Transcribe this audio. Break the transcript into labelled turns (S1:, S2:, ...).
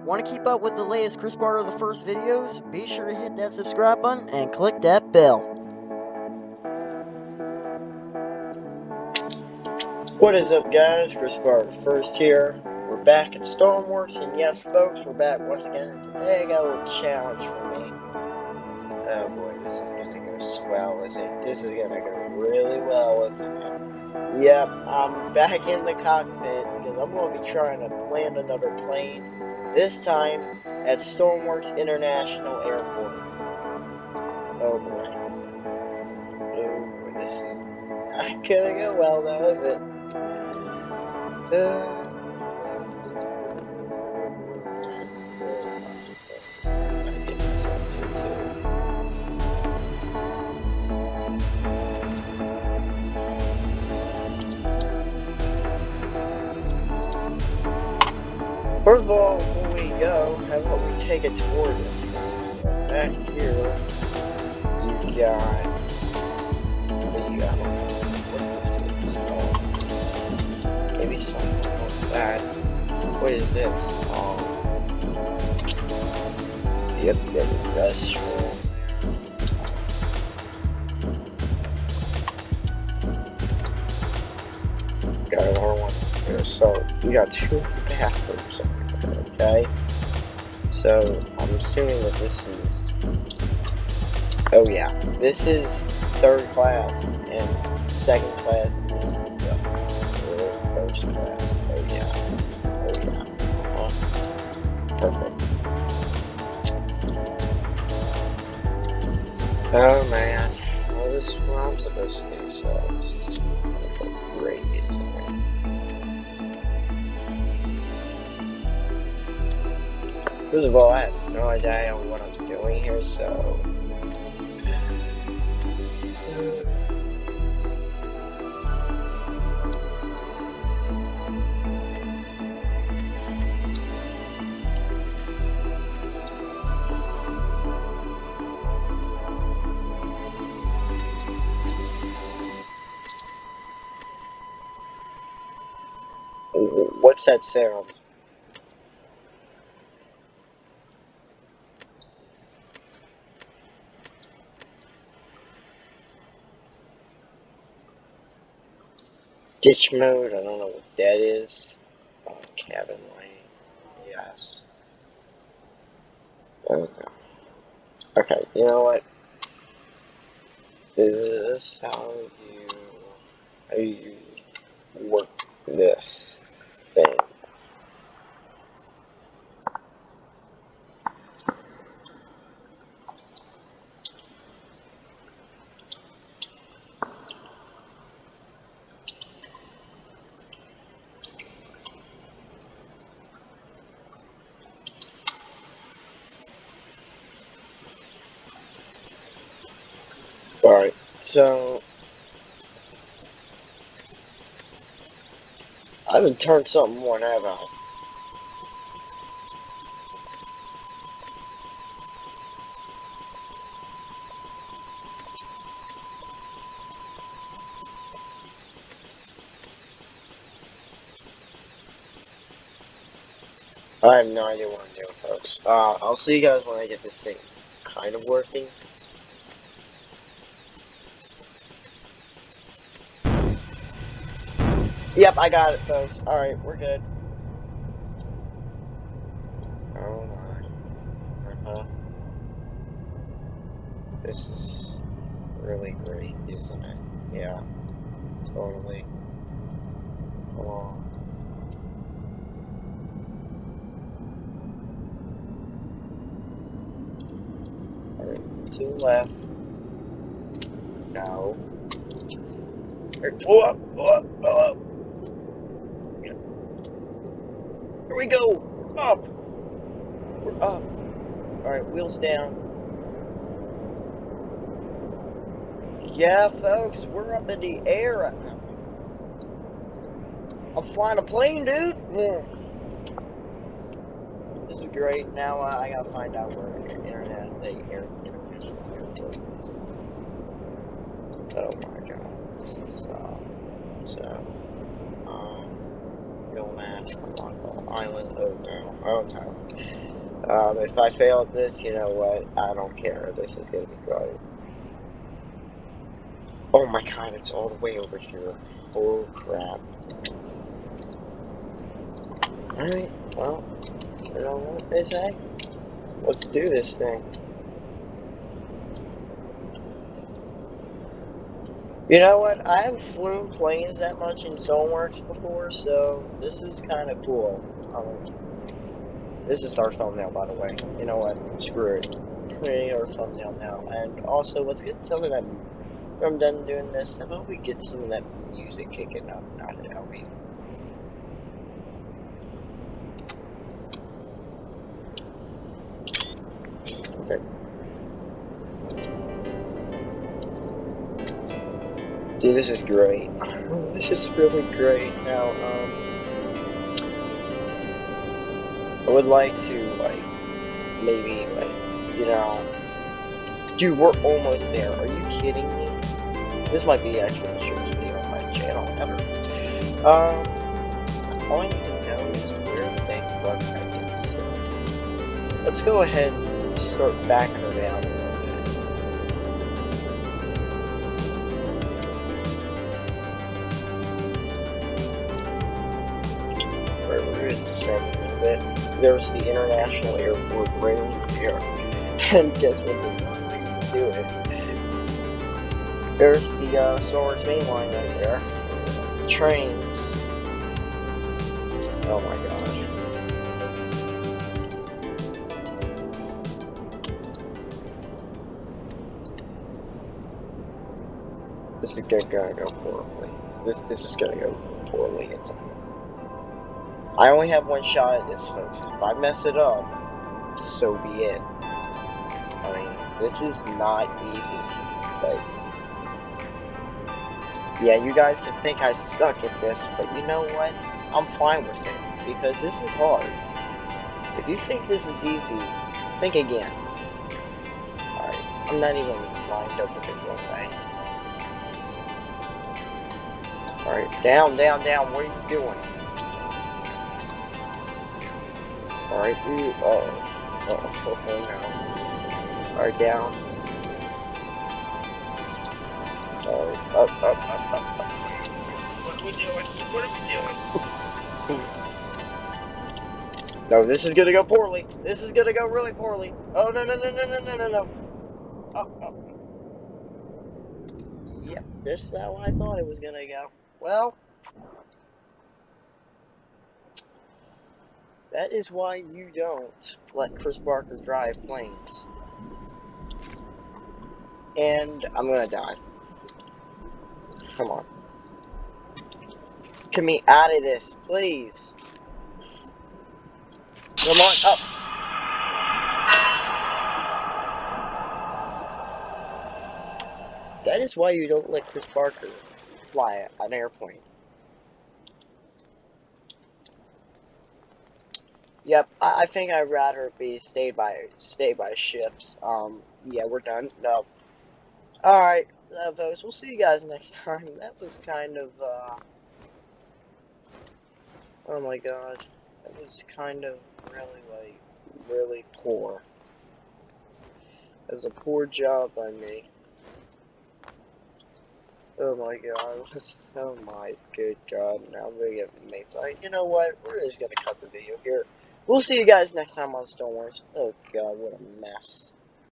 S1: Want to keep up with the latest Chris Barter the First videos? Be sure to hit that subscribe button and click that bell.
S2: What is up, guys? Chris Barter the First here. We're back at Stormworks, and yes, folks, we're back once again. And today I got a little challenge for me. Oh boy, this is gonna go swell, isn't it? This is gonna go really well, isn't it? Yep, I'm back in the cockpit because I'm going to be trying to land another plane. This time at Stormworks International Airport. Oh boy. Oh boy, this is not gonna go well now, is it? First of all, before we go, how about we take it toward this thing? So back here, you got. What do you got? What this is? Maybe something. What's that? What is this? Yep, the industrial. Got another one here. So we got two bathrooms over here, okay? So I'm assuming that this is. Oh yeah, this is third class, and second class, and this is the first class. Oh yeah. Oh yeah. Perfect. Oh man. Well, this is where I'm supposed to be, so this is just gonna go great, isn't it? First of all, I have no idea what I'm doing here, so. What's that sound? Ditch mode, I don't know what that is. Cabin lane, yes. Okay. Okay, you know what? Is this how you work this thing? Alright, so I haven't turned something on, have I? I have no idea what I'm doing, folks. I'll see you guys when I get this thing kind of working. Yep, I got it, folks. Alright, we're good. Oh my. This is really great, isn't it? Yeah, totally. Come on. Alright, two left. No. Pull up, pull up, pull up. Here we go. We're up. We're up. Alright, wheels down. Yeah, folks, we're up in the air right now. I'm flying a plane, dude. Yeah. This is great. Now I gotta find out where international airport is. Oh my god. This is, Don't ask. Island. Oh no. Oh no. If I fail at this, you know what? I don't care. This is gonna be great. Oh my god, it's all the way over here. Oh crap. Alright, well, you know what they say? Let's do this thing. You know what? I haven't flown planes that much in Stormworks before, so this is kind of cool. This is our thumbnail, by the way. You know what? Screw it. Create our thumbnail now. And also, let's get some of that. When I'm done doing this, how about we get some of that music kicking up? Not an LB. Okay. Dude, this is great. This is really great. Now, I would like to, like, maybe, like, you know... Dude, we're almost there. Are you kidding me? This might be actually the shortest video on my channel ever. All I need to know is where the dang bug pack is. So let's go ahead and start backing her down a little bit. We're in second a bit. There's the International Airport right over here. And guess what they're doing? There's the Stormworks main line right there. Trains. Oh my gosh. This is gonna go poorly. This is gonna go poorly. I only have one shot at this, folks. If I mess it up, so be it. I mean, this is not easy, but yeah, you guys can think I suck at this, but you know what? I'm fine with it, because this is hard. If you think this is easy, think again. Alright, I'm not even lined up with it one way. Alright, down, down, down, what are you doing? Alright, oh no. Alright, down. Alright, up. What are we doing? What are we doing? No, this is gonna go poorly. This is gonna go really poorly. Oh, no. Oh. Yep, this is how I thought it was gonna go. Well, that is why you don't let Chris Barker drive planes. And I'm gonna die. Come on. Get me out of this, please. Come on, up. That is why you don't let Chris Barker fly an airplane. Yep, I think I'd rather be stay by ships. Yeah, we're done. No. Alright, folks, we'll see you guys next time. That was kind of, oh my god. That was kind of really poor. That was a poor job by me. Oh my god. Oh my good god. Now we're getting made. Like, you know what? We're just gonna cut the video here. We'll see you guys next time on Stormworks. Oh god, what a mess.